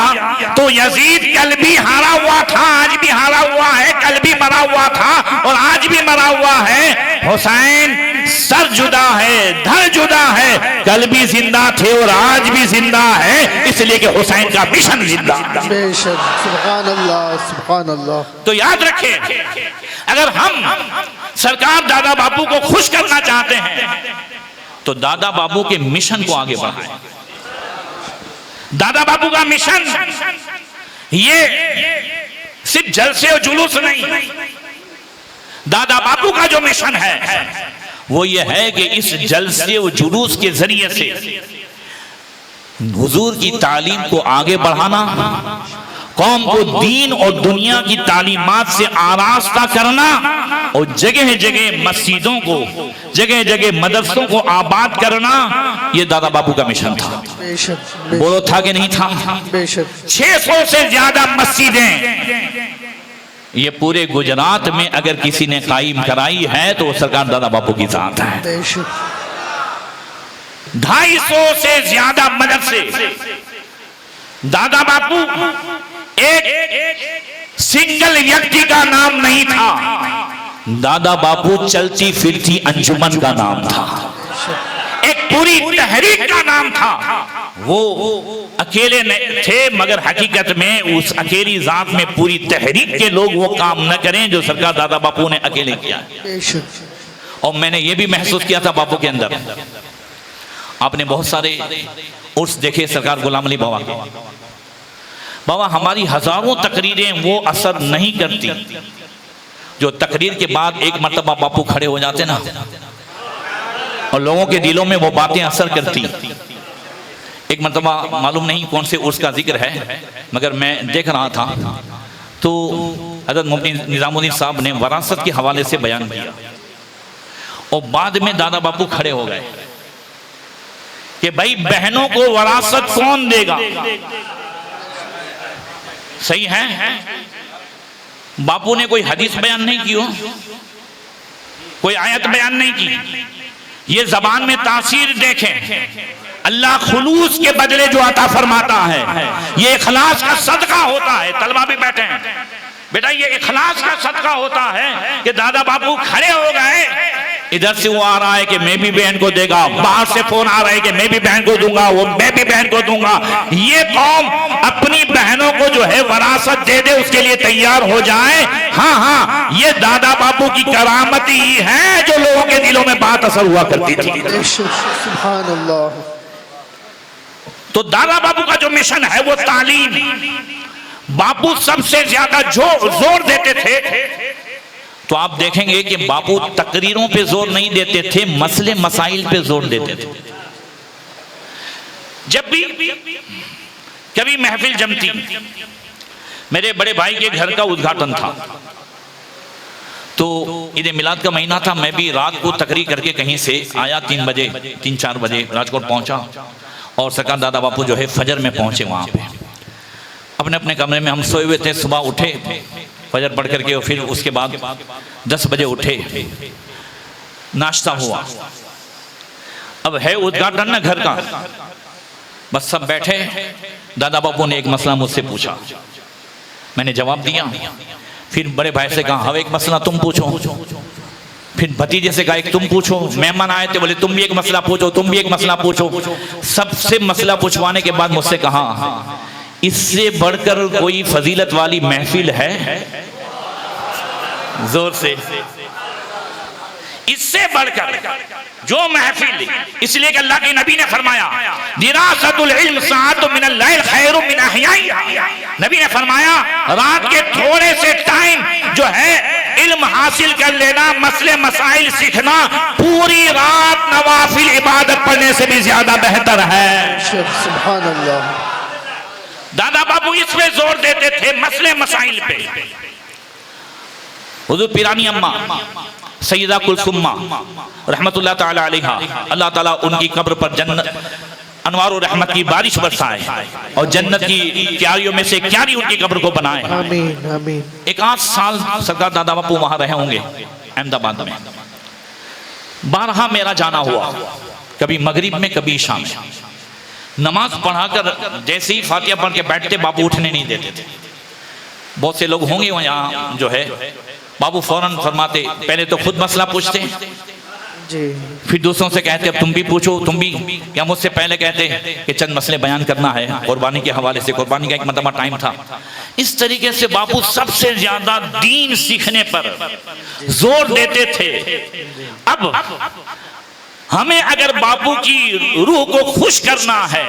तो यजीद कल भी हारा हुआ था, आज भी हारा हुआ है, कल भी मरा हुआ था और आज भी मरा हुआ है। हुसैन सर जुदा है, धड़ जुदा है, कल भी जिंदा थे और आज भी जिंदा है, इसलिए कि हुसैन का मिशन जिंदा। बेशक, सुभान अल्लाह, सुभान अल्लाह। तो याद रखें, अगर हम सरकार दादा बापू को खुश करना चाहते हैं तो दादा बापू के मिशन को आगे बढ़ाएं। दादा बापू का मिशन ये सिर्फ जलसे और जुलूस नहीं, दादा बापू का जो मिशन है वो ये है कि इस जलसे और जुलूस के जरिए से हुजूर की तालीम को आगे बढ़ाना, कौम को दीन और दुनिया की तालीमात से आरास्ता करना और जगह जगह मस्जिदों को, जगह जगह मदरसों को आबाद करना, ये दादा बापू का मिशन था। बोलो था कि नहीं था? बेशक। 600 से ज्यादा मस्जिदें ये पूरे गुजरात में अगर किसी ने कायम कराई है तो वो सरकार दादा बापू की जात है। 250 से ज्यादा मदरसे दादा बापू एक सिंगल व्यक्ति का नाम नहीं था, दादा बापू चलती फिरती अंजुमन का नाम था। एक पूरी तहरीक का नाम था। वो अकेले थे, मगर हकीकत में उस अकेली जात में पूरी तहरीक के लोग वो काम न करें जो सरकार दादा बापू ने अकेले किया। और मैंने ये भी महसूस किया था बापू के अंदर। आपने बहुत सारे उर्स देखे सरकार गुलाम अली बाबा के। बाबा हमारी हजारों तकरीरें वो असर नहीं करती जो तकरीर के बाद एक मर्तबा बापू खड़े हो जाते ना और लोगों के दिलों में वो बातें असर करती। एक मर्तबा मालूम नहीं कौन से उर्स का जिक्र है, मगर मैं देख रहा था तो हज़रत मुफ्ती निज़ामुद्दीन साहब ने वरासत के हवाले से बयान किया और बाद में दादा बापू खड़े हो गए कि भाई बहनों को वरासत कौन देगा। सही है, बापू ने कोई हदीस बयान नहीं की हो, कोई आयत बयान नहीं की। ये जबान में तासीर देखें, अल्लाह खुलूस के बदले जो अता फरमाता है, ये इखलास का सदका होता है। तलबा भी बैठे हैं, बेटा ये इखलास का सदका होता है कि दादा बापू खड़े हो गए। इधर से वो आ रहा है कि मैं भी बहन को देगा, बाहर से फोन आ रहा है कि मैं भी बहन को दूंगा, वो मैं भी बहन को दूंगा। ये कौम अपनी बहनों को जो है वरासत दे दे उसके लिए तैयार हो जाए। हाँ हाँ, ये दादा बापू की करामत ही है जो लोगों के दिलों में बात असर हुआ करती थी। सुभान अल्लाह। तो दादा बापू का जो मिशन है वो तालीम। बापू सबसे ज्यादा जो जोर देते थे, तो आप देखेंगे कि बापू तकरीरों पे जोर नहीं देते थे, मसले मसाइल पे जोर देते थे। जब भी कभी महफिल जमती, मेरे बड़े भाई के घर का उद्घाटन था तो ईद मिलाद का महीना था। मैं भी रात को तकरीर करके कहीं से आया, 3-4 बजे राजकोट पहुंचा और सरकार दादा बापू जो है फजर में पहुंचे। वहां पे अपने अपने कमरे में हम सोए हुए थे। सुबह उठे फजर पढ़ करके और फिर उसके बाद 10 बजे उठे, नाश्ता हुआ। अब है उद्घाटन ना घर का, बस सब बैठे। दादा बापू ने एक मसला मुझसे पूछा, मैंने जवाब दिया। फिर बड़े भाई से कहा, अब एक मसला तुम पूछो। फिर भतीजे से कहा, एक तुम पूछो। मेहमान आए थे, बोले तुम भी एक मसला पूछो, तुम भी एक मसला पूछो। सबसे मसला पूछवाने के बाद मुझसे कहा, इससे बढ़कर कोई फजीलत वाली महफिल है? जोर से, इससे बढ़कर जो महफिल, इसलिए कि अल्लाह के नबी ने फरमाया, दिरासतुल इल्म साअतुम मिनल लैल खैरुम मिन अहयाइहा। नबी ने फरमाया रात के थोड़े से टाइम जो है इल्म हासिल कर लेना, मसले मसाइल सीखना, पूरी रात नवाफिल इबादत पढ़ने से भी ज्यादा बेहतर है। सुभान अल्लाह। दादा बाबू इस पे जोर देते थे, मसले मसाइल पे। हुजूर पीरानी अम्मा सैयदा कुलसुम्मा रहमतुल्लाह ताला अलैहा, अल्लाह ताला उनकी कब्र पर जन्नत अनवार और रहमत की बारिश बरसाए और जन्नत की क्यारियों में से क्यारी उनकी कब्र को बनाए। आमीन आमीन। 1-8 साल सरकार दादा बापू वहां रहे होंगे अहमदाबाद में। 12 मेरा जाना हुआ, कभी मगरिब में कभी शाम में। नमाज पढ़ाकर जैसे ही फातिहा पढ़ के बैठते, बाबू उठने नहीं देते थे। बहुत से लोग होंगे यहाँ जो है, बाबू फौरन फरमाते, पहले तो खुद मसला पूछते जी, फिर दूसरों से कहते अब तुम भी पूछो, तुम भी। या मुझसे पहले कहते कि चंद मसले बयान करना है कुर्बानी के हवाले से, कुर्बानी का एक मतलब टाइम था। इस तरीके से बापू सबसे ज्यादा दीन सीखने पर जोर देते थे। अब हमें अगर बापू की रूह को खुश करना है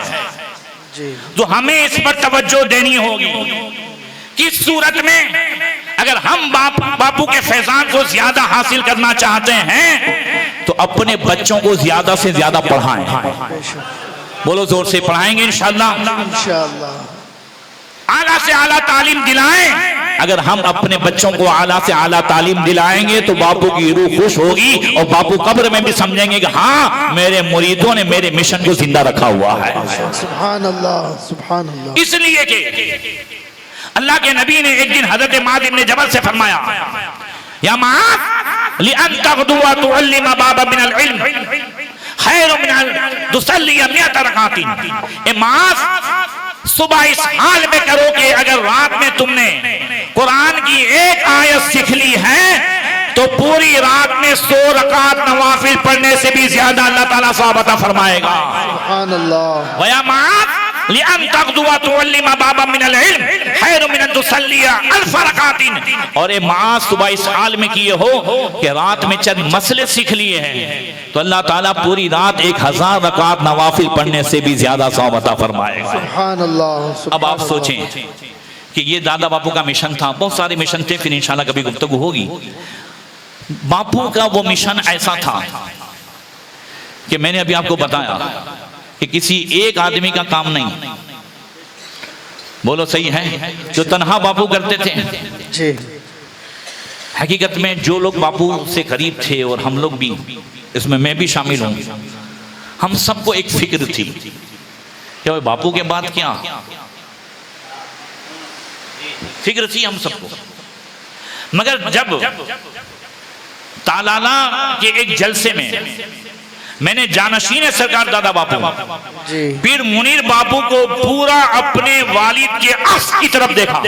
तो हमें इस पर तवज्जो देनी होगी। किस सूरत में? अगर हम बापू के फैजान को ज्यादा हासिल करना चाहते हैं तो अपने बच्चों को ज्यादा से ज्यादा पढ़ाएं। बोलो जोर से, पढ़ाएंगे इंशाअल्लाह। आला से आला तालीम दिलाएं। अगर हम अपने बच्चों को आला से आला तालीम दिलाएंगे तो बापू की रूह खुश होगी और बापू कब्र में भी समझेंगे कि हाँ, मेरे मुरीदों ने मेरे मिशन को जिंदा रखा हुआ है। सुभान अल्लाह, सुभान अल्लाह। इसलिए कि अल्लाह के नबी ने एक दिन हजरत मुआज़ इब्न जबल से फरमाया, या मुआज़ लिअन तग़दुवा तुअल्लिम बाबा मिनल इल्म खैरुम मिन अन तुसल्ली 100 रकातिन। ए मुआज़, सुबह इस हाल में करो कि अगर रात में तुमने कुरान की एक आयत सीख ली है तो पूरी रात में 100 रकात नवाफिल पढ़ने से भी ज्यादा अल्लाह ताला सवाब अता फरमाएगा। सुभान अल्लाह। वया मात लिअन तक़दुवा तुअल्लिमा बाबा मिनल इल्म खैरु मिन अन तुसल्लिया अल्फ रकातिन। और ये माँ सुबह इस हाल में किए हो कि रात में चंद मसले सीख लिए हैं तो अल्लाह ताला पूरी रात 1000 रकात नवाफिल पढ़ने से भी ज्यादा सवाब अता फरमाएगा। सुभान अल्लाह। अब आप सोचें कि ये दादा बापू का मिशन था, बहुत सारे मिशन थे, फिर इंशाल्लाह कभी गुफ्तगू होगी। बापू का वो मिशन ऐसा था कि मैंने अभी आपको बताया कि किसी एक आदमी का काम नहीं, बोलो सही है, जो तन्हा बापू करते थे। जी। हकीकत में जो लोग बापू से करीब थे और हम लोग भी, इसमें मैं भी शामिल हूं, हम सबको एक फिक्र थी कि बापू के बाद क्या, फिक्र थी हम सबको। मगर जब तालाला के एक जलसे में मैंने जानशीन सरकार दादा बापू पीर मुनीर बापू को पूरा अपने वालिद के अक्स की तरफ देखा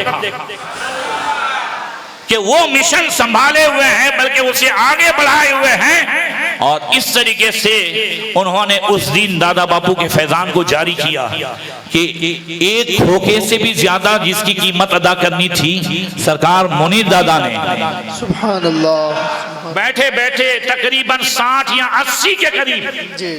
कि वो मिशन संभाले हुए हैं, बल्कि उसे आगे बढ़ाए हुए हैं। और इस तरीके से उन्होंने उस दिन दादा बापू के फैजान को जारी किया कि एक खोखे से भी ज्यादा जिसकी कीमत अदा करनी थी सरकार मुनीर दादा ने सुभान अल्लाह। बैठे बैठे तकरीबन 60 या 80 के करीब जी।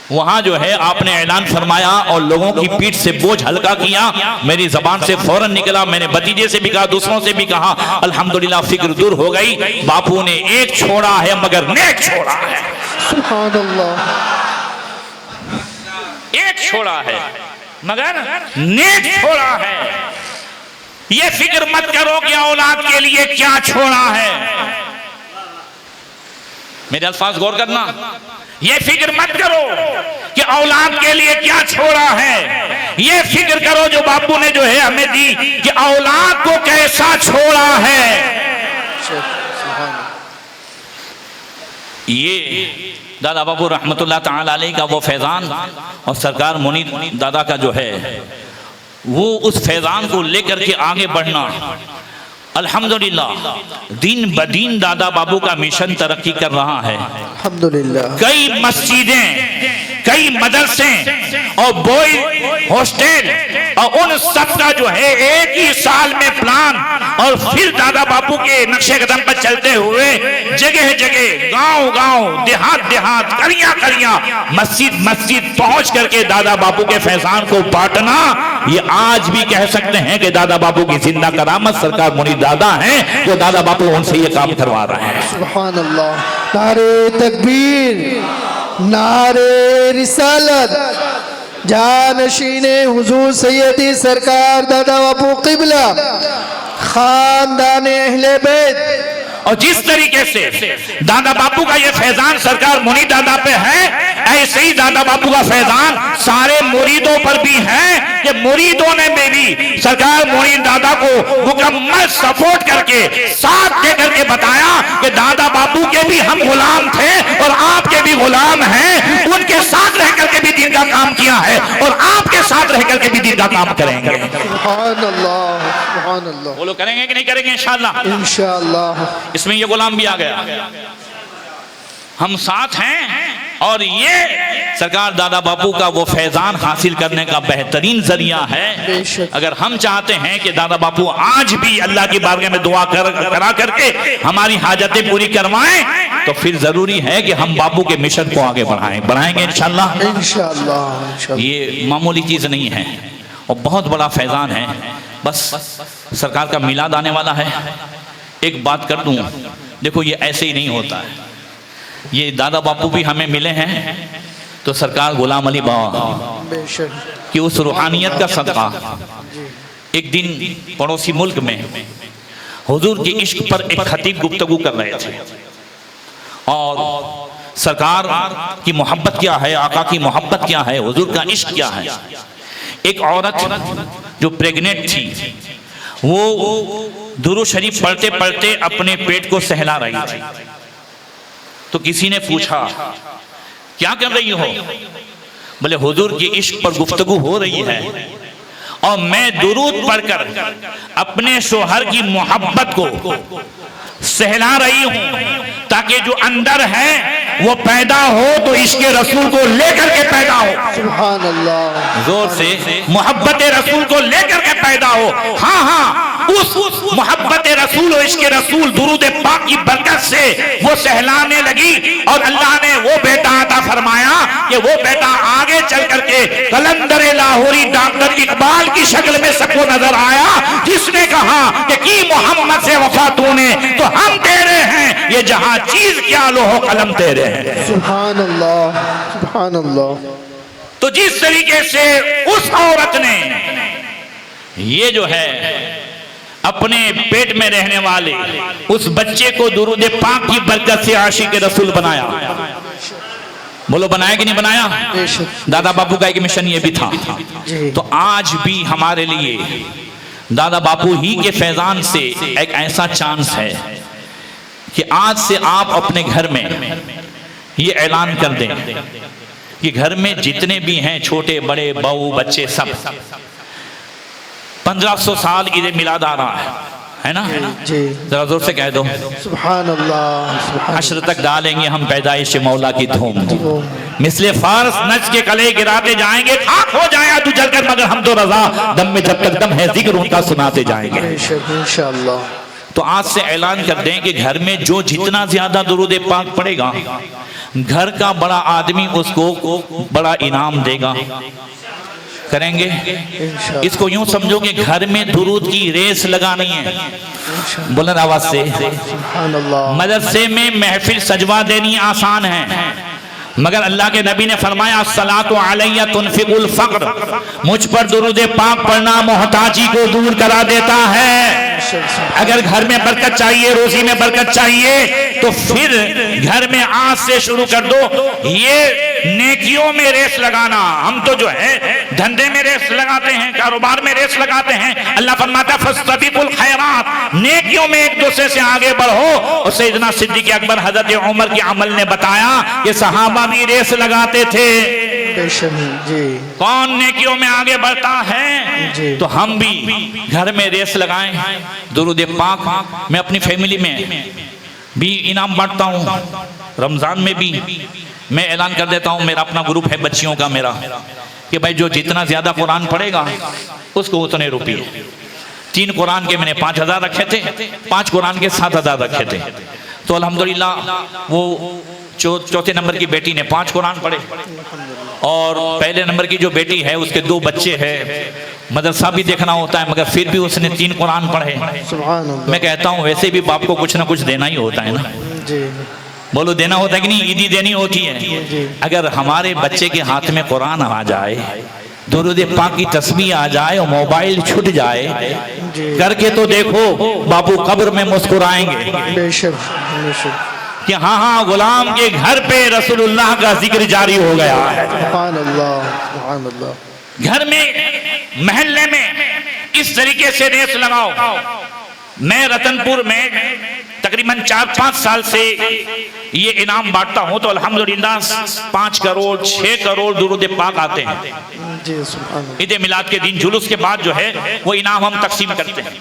वहां जो है आपने ऐलान फरमाया और लोगों की पीठ से बोझ हल्का किया। मेरी जबान से फौरन निकला, मैंने भतीजे से भी कहा, दूसरों से भी कहा, अल्हम्दुलिल्लाह फिक्र दूर हो गई। बापू ने एक छोड़ा है मगर नेक छोड़ा है। सुभान अल्लाह। एक छोड़ा है मगर नेक छोड़ा है। ये फिक्र मत करो कि औलाद के लिए क्या छोड़ा है। मेरे अल्फाज गौर करना, ये फिक्र मत करो कि औलाद के लिए क्या छोड़ा है। ये फिक्र करो जो बापू ने जो है हमें दी कि औलाद को कैसा छोड़ा है। ये दादा बापू रहमतुल्लाह ताला अलैह का वो फैजान और सरकार मुनीर दादा का जो है वो उस फैजान को लेकर के आगे बढ़ना, अल्हम्दुलिल्लाह दिन ब दिन दादा बाबू का मिशन तरक्की कर रहा है। अल्हम्दुलिल्लाह। कई मस्जिदें, कई मदरसे और बॉयज हॉस्टल और उन सब का जो है एक ही साल में प्लान, और फिर दादा बापू के नक्शे कदम पर चलते हुए जगह जगह, गांव गांव, देहात देहात, करियां करियां, मस्जिद मस्जिद पहुंच करके दादा बापू के फैजान को बांटना, ये आज भी कह सकते हैं कि दादा बापू की जिंदा करामत सरकार मुनीर दादा हैं, जो दादा बापू उनसे ये काम करवा रहे हैं। सुभान अल्लाह। नारे तकबीर, नारे रिसालत, जानशीने हुजूर सैयदी सरकार दादा बापू क़िबला, खानदान अहले बैत। और जिस तरीके से दादा बापू का ये फैजान सरकार मुनीर दादा पे है, ऐसे ही दादा बापू का फैजान सारे मुरीदों पर भी है कि मुरीदों ने भी सरकार मुनीर दादा को मुकम्मल सपोर्ट करके साथ दे करके बताया कि दादा बापू के भी हम गुलाम थे और आपके भी गुलाम हैं। उनके साथ रह करके भी दीन का काम किया है और आपके साथ रह करके भी दीन का काम करेंगे। सुभान अल्लाह, सुभान अल्लाह। वो लोग करेंगे कि नहीं करेंगे? इंशाअल्लाह, इंशाअल्लाह। इसमें ये गुलाम भी आ गया, हम साथ हैं। और ये सरकार दादा बापू का वो फैजान हासिल करने का बेहतरीन जरिया है। अगर हम चाहते हैं कि दादा बापू आज भी अल्लाह की बारगाह में दुआ करा करके हमारी हाजतें पूरी करवाएं, तो फिर जरूरी है कि हम बापू के मिशन को आगे बढ़ाएंगे इंशाअल्लाह। इंशाअल्लाह। ये मामूली चीज नहीं है और बहुत बड़ा फैजान है। बस सरकार का मिलाद आने वाला है। एक बात कर दूं, देखो ये ऐसे ही नहीं होता है। ये दादा बापू भी हमें मिले हैं तो सरकार गुलाम अली बाबा की उस रूहानियत का सदका, एक दिन पड़ोसी मुल्क में हुजूर के इश्क पर एक खतीब गुफ्तगू कर रहे थे और सरकार की मोहब्बत क्या है, आका की मोहब्बत क्या है, हुजूर का इश्क क्या है। एक औरत जो प्रेग्नेंट थी वो दुरूद शरीफ पढ़ते पढ़ते अपने पेट को सहला रही थी। तो किसी ने पूछा क्या कर रही हो? बोले हुजूर के इश्क पर गुफ्तगू हो रही है और मैं दुरूद पढ़कर अपने शोहर की मोहब्बत को सहला रही हूं, ताकि जो अंदर है वो पैदा हो तो इसके रसूल को लेकर के पैदा हो। सुभान अल्लाह। जोर से, मोहब्बत रसूल को लेकर के पैदा हो। हाँ हाँ, उस मोहब्बत रसूल और इसके रसूल दुरूद पाक की बरकत से वो सहलाने लगी, और अल्लाह ने वो बेटा अता फरमाया कि वो बेटा आगे चल करके कलंदर लाहौरी डॉक्टर इकबाल की शक्ल में सबको नजर आया, जिसने कहा कि मोहम्मद से वफा तूने तो हम तेरे हैं, ये जहां चीज क्या लोहो कलम तेरे हैं। सुभान अल्लाह, सुभान अल्लाह। तो जिस तरीके से उस औरत ने ये जो है अपने पेट में रहने वाले उस बच्चे को दुरूद पाक की बरकत से आशिक रसूल बनाया, बोलो बनाया कि नहीं बनाया? दादा बापू का एक मिशन ये भी था। तो आज भी हमारे लिए दादा बापू ही के फैजान से एक ऐसा चांस है कि आज से आप अपने घर में ये ऐलान कर दें कि घर में जितने भी हैं छोटे बड़े बहू बच्चे सब 1500 साल ईद मिलाद आ रहा है ना? जरा जोर से कह दो सुभान अल्लाह। हश्र तक डालेंगे हम पैदाइश मौला की धूम, मिसले फारस नच के कले गिराते जाएंगे, खाक हो जाए तू जलकर, मगर हम तो रजा दम में जब तक दम है जिक्र उनका सुनाते जाएंगे इंशाअल्लाह। तो आज से ऐलान कर दें कि घर में जो जितना ज्यादा दुरूद पाक पड़ेगा, घर का बड़ा आदमी उसको बड़ा इनाम देगा। करेंगे इसको यूं समझो कि घर में दुरूद की रेस लगानी है, बुलंद आवाज से। मदरसे में महफिल सजवा देनी आसान है, मगर अल्लाह के नबी ने फरमाया अस्सलातु अलैया तुनफिकुल फक्र, मुझ पर दुरूद पाक पढ़ना मोहताजी को दूर करा देता है। अगर घर में बरकत चाहिए, रोजी में बरकत चाहिए, तो फिर घर में आज से शुरू कर दो ये नेकियों में रेस लगाना। हम तो जो है धंधे में रेस लगाते हैं, कारोबार में रेस लगाते हैं। अल्लाह फरमाता फस्तबिकुल खैरात, नेकियों में एक दूसरे से आगे बढ़ो। और सैयदना सिद्दीक़ अकबर हजरत उमर के अमल ने बताया कि सहाबा भी रेस लगाते थे, कौन नेकियों में आगे बढ़ता है। तो हम भी घर में रेस लगाएं दुरूद पाक। मैं अपनी फैमिली में भी इनाम बांटता हूँ, रमजान में भी मैं ऐलान कर देता हूँ, मेरा अपना ग्रुप है बच्चियों का मेरा, कि भाई जो जितना ज्यादा कुरान पढ़ेगा उसको उतने रुपये। 3 कुरान के मैंने 5000 रखे थे, 5 कुरान के 7000 रखे थे। तो अल्हम्दुलिल्लाह वो चौथे नंबर की बेटी ने 5 कुरान पढ़े, और पहले नंबर की जो बेटी है उसके 2 बच्चे हैं, मदरसा भी देखना होता है, मगर फिर भी उसने 3 कुरान पढ़े। मैं कहता हूँ वैसे भी बाप को कुछ ना कुछ देना ही होता है ना, बोलो देना होता है कि नहीं? ईदी देनी होती है। अगर हमारे बच्चे के हाथ में कुरान आ जाए, दुरूद पाक की तस्बीह आ जाए और मोबाइल छूट जाए, करके तो देखो बापू कब्र में मुस्कुराएंगे कि हाँ हाँ गुलाम के घर पे रसूलुल्लाह का जिक्र जारी हो गया है। सुभान अल्लाह, सुभान अल्लाह। घर में महल्ले में इस तरीके से रेस लगाओ। मैं रतनपुर में तकरीबन 4-5 साल से ये इनाम बांटता हूं, तो अल्हम्दुलिल्लाह 5 करोड़ 6 करोड़ दुरूद पाक आते हैं। ईद मिलाद के दिन जुलूस के बाद जो है वो इनाम हम तकसीम करते हैं,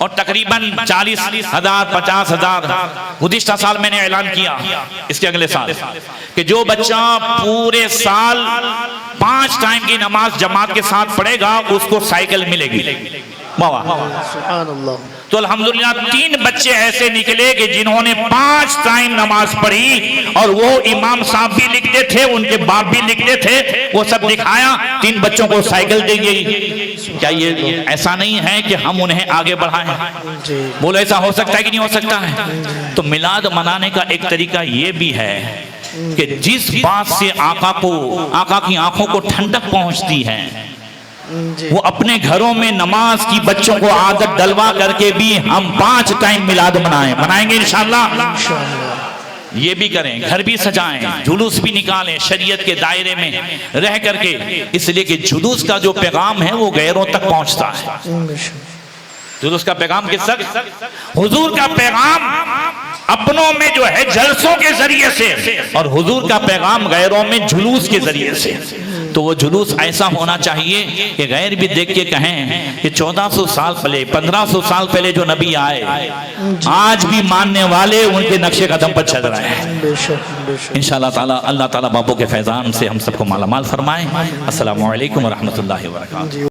और तकरीबन 40,000 50,000 गुज़िश्ता साल मैंने ऐलान किया, इसके अगले साल कि जो बच्चा पूरे साल 5 टाइम की नमाज जमात के साथ पढ़ेगा उसको साइकिल मिलेगी। सुभान अल्लाह। तो अल्हम्दुलिल्लाह 3 बच्चे ऐसे निकले कि जिन्होंने 5 टाइम नमाज पढ़ी, और वो इमाम साहब भी लिखते थे, उनके बाप भी लिखते थे, वो सब दिखाया, 3 बच्चों को साइकिल दी गई। क्या ये ऐसा नहीं है कि हम उन्हें आगे बढ़ाएं? बोलो ऐसा हो सकता है कि नहीं हो सकता है? तो मिलाद मनाने का एक तरीका ये भी है कि जिस बात से आका की आंखों को ठंडक पहुंचती है, वो अपने घरों में नमाज की बच्चों को आदत डलवा करके भी हम 5 टाइम मिलाद मनाएंगे इंशाअल्लाह। ये भी करें, घर भी सजाएं, जुलूस भी निकालें शरीयत के दायरे में रह करके, इसलिए कि जुलूस का जो पैगाम है वो गैरों तक पहुंचता है। जुलूस का पैगाम किस तक? हुजूर का पैगाम अपनों में जो है जलसों के जरिए से, और हुजूर का पैगाम गैरों में जुलूस के जरिए से। तो वो जुलूस ऐसा होना चाहिए कि गैर भी देख के कहें कि 1400 साल पहले 1500 साल पहले जो नबी आए आज भी मानने वाले उनके नक्शे कदम पर चल रहे हैं। बेशक इंशाअल्लाह ताला अल्लाह ताला बाबू के फैज़ान से हम सबको मालामाल फरमाए। अस्सलामु अलैकुम व रहमतुल्लाहि व बरकातहू।